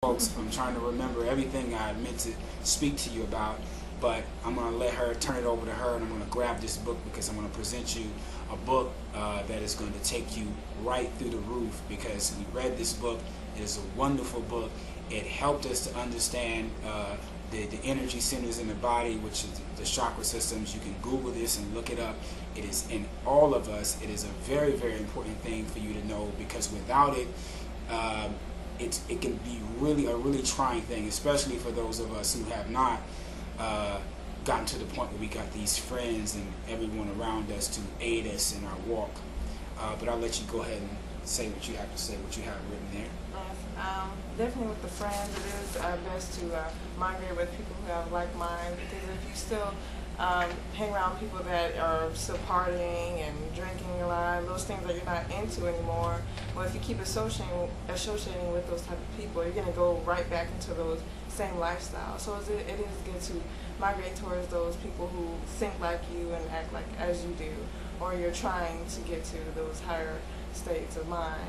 Folks, I'm trying to remember everything I meant to speak to you about, but I'm going to let her turn it over to her, and I'm going to grab this book because I'm going to present you a book that is going to take you right through the roof, because we read this book. It is a wonderful book. It helped us to understand the energy centers in the body, which is the chakra systems. You can Google this and look it up. It is in all of us. It is a very, very important thing for you to know, because without it, it can be a really trying thing, especially for those of us who have not gotten to the point where we got these friends and everyone around us to aid us in our walk. But I'll let you go ahead and say what you have to say, what you have written there. Yes, definitely with the friends, it is best to migrate with people who have like minds, because if you still hang around people that are still partying and drinking a lot, those things that you're not into anymore, well, if you keep associating with those type of people, you're going to go right back into those same lifestyles. So it is good to migrate towards those people who think like you and act like as you do, or you're trying to get to those higher states of mind.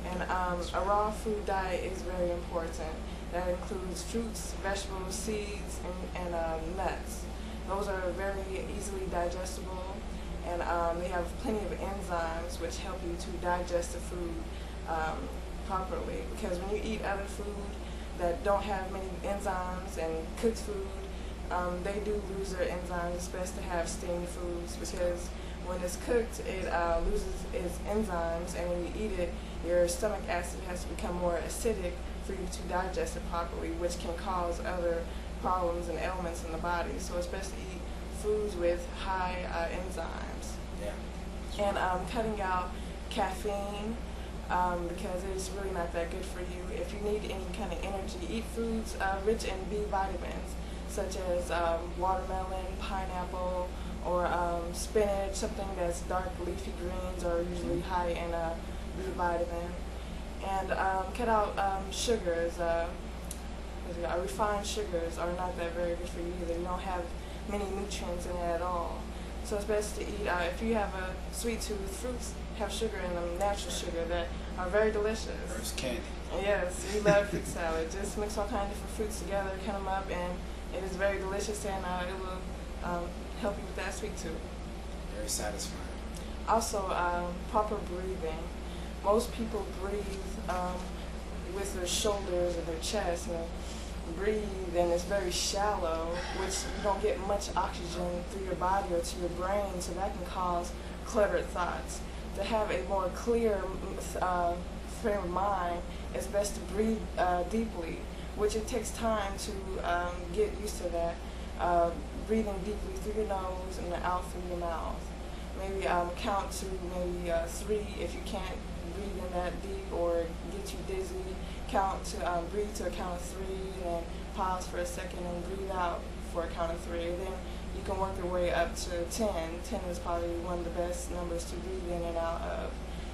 And a raw food diet is very important. That includes fruits, vegetables, seeds, and nuts. Those are very easily digestible, and they have plenty of enzymes which help you to digest the food properly. Because when you eat other food that don't have many enzymes and cooked food, they do lose their enzymes. It's best to have steamed foods, because when it's cooked, it loses its enzymes, and when you eat it, your stomach acid has to become more acidic for you to digest it properly, which can cause other problems and ailments in the body. So it's best to eat foods with high enzymes. Yeah. And cutting out caffeine, because it's really not that good for you. If you need any kind of energy, eat foods rich in B vitamins, such as watermelon, pineapple, or spinach. Something that's dark leafy greens are usually high in B vitamin. And cut out sugars. Refined sugars are not that very good for you either. You don't have many nutrients in it at all. So it's best to eat, if you have a sweet tooth, fruits have sugar in them, natural sugar, that are very delicious. First candy. Yes, we love fruit salad. Just mix all kinds of different fruits together, cut them up, and it is very delicious, and it will help you with that sweet tooth. Very satisfying. Also, proper breathing. Most people breathe with their shoulders and their chest, and breathe, and it's very shallow, which you don't get much oxygen through your body or to your brain, so that can cause cluttered thoughts. To have a more clear frame of mind, it's best to breathe deeply, which it takes time to get used to that. Breathing deeply through your nose and out through your mouth. Maybe count to maybe 3 if you can't breathe in that deep or get you dizzy. Count to breathe to a count of 3, and pause for a second and breathe out for a count of 3. Then you can work your way up to 10. 10 is probably one of the best numbers to breathe in and out of.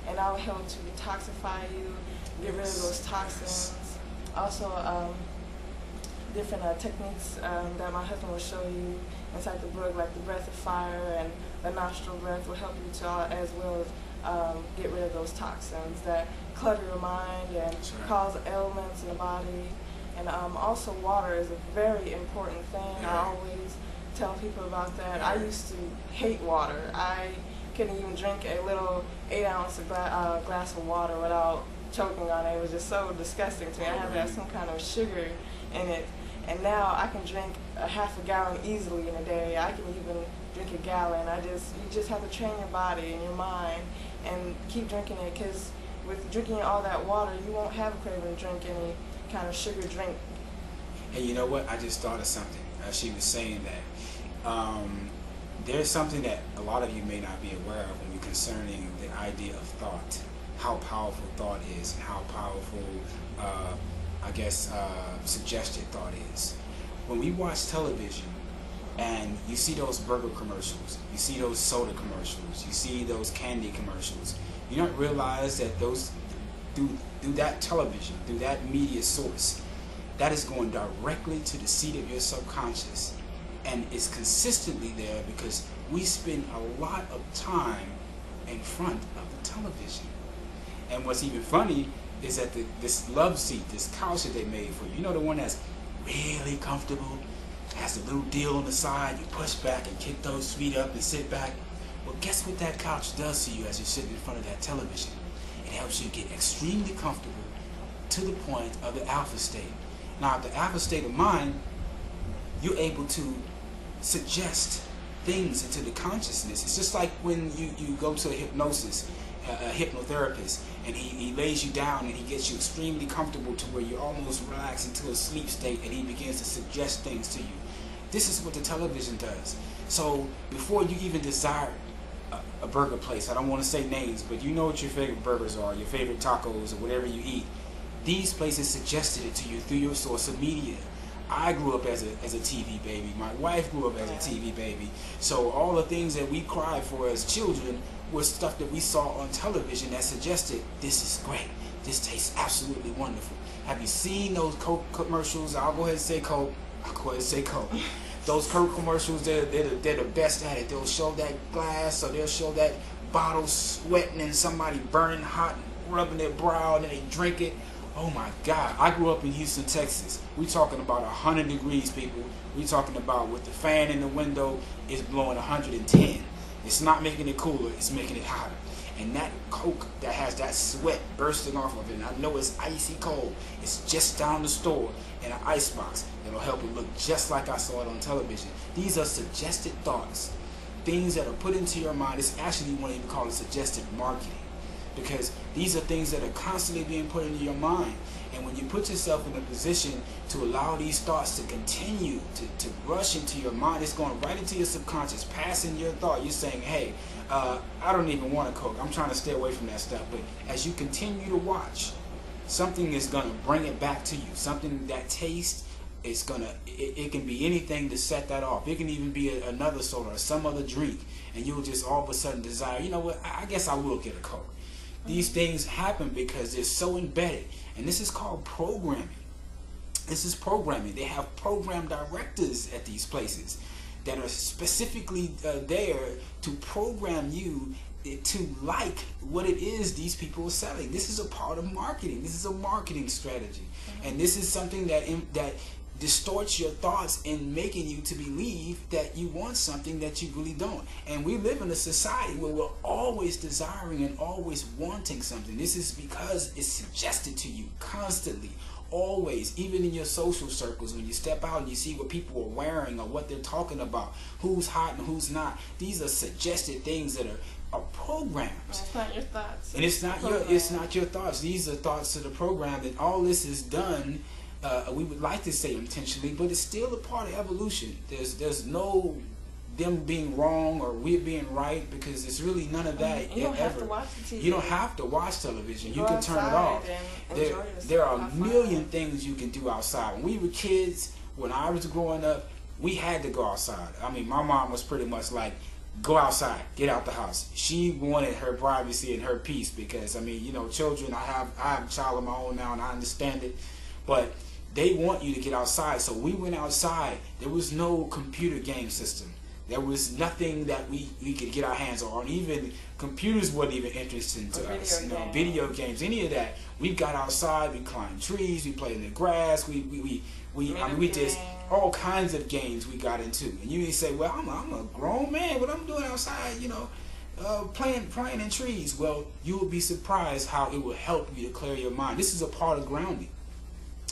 And that will help to detoxify you, get rid of those toxins. Also, different techniques that my husband will show you inside the book, like the breath of fire and the nostril breath, will help you to as well as get rid of those toxins that clutter your mind and cause ailments in the body. And also water is a very important thing. I always tell people about that. I used to hate water. I couldn't even drink a little 8-ounce glass of water without choking on it. It was just so disgusting to me. I had to have some kind of sugar in it. And now I can drink a half a gallon easily in a day. I can even drink a gallon. You just have to train your body and your mind and keep drinking it, because with drinking all that water, you won't have a craving to drink any kind of sugar drink. Hey, you know what? I just thought of something as she was saying that. There's something that a lot of you may not be aware of when you're concerning the idea of thought, how powerful thought is, and how powerful, suggested thought is. When we watch television and you see those burger commercials, you see those soda commercials, you see those candy commercials, you don't realize that those, through that television, through that media source, that is going directly to the seat of your subconscious. And it's consistently there because we spend a lot of time in front of the television. And what's even funny is at this love seat, this couch that they made for you. You know, the one that's really comfortable, has a little deal on the side. You push back and kick those feet up and sit back. Well, guess what that couch does to you as you're sitting in front of that television? It helps you get extremely comfortable to the point of the alpha state. Now, the alpha state of mind, you're able to suggest things into the consciousness. It's just like when you go to a hypnotherapist, and he lays you down and he gets you extremely comfortable to where you almost relax into a sleep state, and he begins to suggest things to you. This is what the television does. So before you even desire a burger place, I don't want to say names, but you know what your favorite burgers are, your favorite tacos or whatever you eat. These places suggested it to you through your source of media. I grew up as a TV baby. My wife grew up as a TV baby. So all the things that we cried for as children was stuff that we saw on television that suggested this is great. This tastes absolutely wonderful. Have you seen those Coke commercials? I'll go ahead and say Coke. Those Coke commercials, they're the best at it. They'll show that glass, or they'll show that bottle sweating and somebody burning hot, rubbing their brow, and then they drink it. Oh my God. I grew up in Houston, Texas. We're talking about 100 degrees, people. We're talking about with the fan in the window, it's blowing 110. It's not making it cooler, it's making it hotter. And that Coke that has that sweat bursting off of it, and I know it's icy cold, it's just down the store in an ice box. It'll help it look just like I saw it on television. These are suggested thoughts, things that are put into your mind. It's actually, you want to even call it suggested marketing, because these are things that are constantly being put into your mind. And when you put yourself in a position to allow these thoughts to continue to rush into your mind, it's going right into your subconscious, passing your thought. You're saying, hey, I don't even want a Coke. I'm trying to stay away from that stuff. But as you continue to watch, something is going to bring it back to you. Something that taste is going to, it can be anything to set that off. It can even be another soda or some other drink. And you'll just all of a sudden desire, you know what, I guess I will get a Coke. These things happen because they're so embedded. And this is called programming. This is programming. They have program directors at these places that are specifically there to program you to like what it is these people are selling. This is a part of marketing. This is a marketing strategy. And this is something that distorts your thoughts in making you to believe that you want something that you really don't. And we live in a society where we're always desiring and always wanting something. This is because it's suggested to you constantly, always, even in your social circles. When you step out and you see what people are wearing or what they're talking about, who's hot and who's not, these are suggested things that are programs. It's not your thoughts. And it's not your thoughts. These are thoughts of the program. And all this is done, we would like to say intentionally, but it's still a part of evolution. There's no them being wrong or we being right, because it's really none of that. You don't have to watch the TV. You don't have to watch television. You Go can turn it off. There are a million things you can do outside. When we were kids, when I was growing up, we had to go outside. I mean, my mom was pretty much like, go outside, get out the house. She wanted her privacy and her peace, because I mean, you know, children, I have a child of my own now and I understand it, but they want you to get outside. So we went outside. There was no computer game system. There was nothing that we could get our hands on. Even computers wasn't even interesting to us. You know, video games, any of that. We got outside, we climbed trees, we played in the grass, we did all kinds of games we got into. And you say, well, I'm a grown man, what I'm doing outside, you know, playing in trees. Well, you will be surprised how it will help you to clear your mind. This is a part of grounding.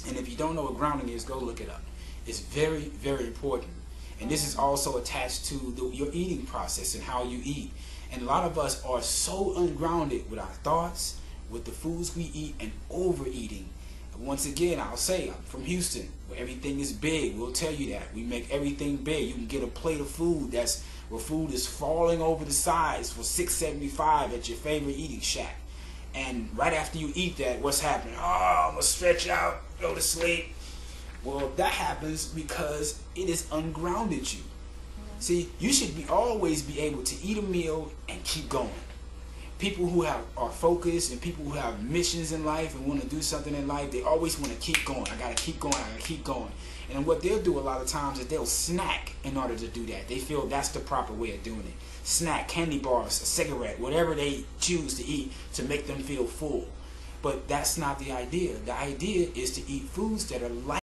And if you don't know what grounding is, go look it up. It's very, very important. And this is also attached to your eating process and how you eat. And a lot of us are so ungrounded with our thoughts, with the foods we eat, and overeating. Once again, I'll say, I'm from Houston, where everything is big. We'll tell you that. We make everything big. You can get a plate of food where food is falling over the sides for $6.75 at your favorite eating shack. And right after you eat that, what's happening? Oh, I'm going to stretch out, go to sleep. Well, that happens because it has ungrounded you. See, you should always be able to eat a meal and keep going. People who are focused and people who have missions in life and want to do something in life, they always want to keep going. I got to keep going. I got to keep going. And what they'll do a lot of times is they'll snack in order to do that. They feel that's the proper way of doing it. Snack, candy bars, a cigarette, whatever they choose to eat to make them feel full. But that's not the idea. The idea is to eat foods that are light.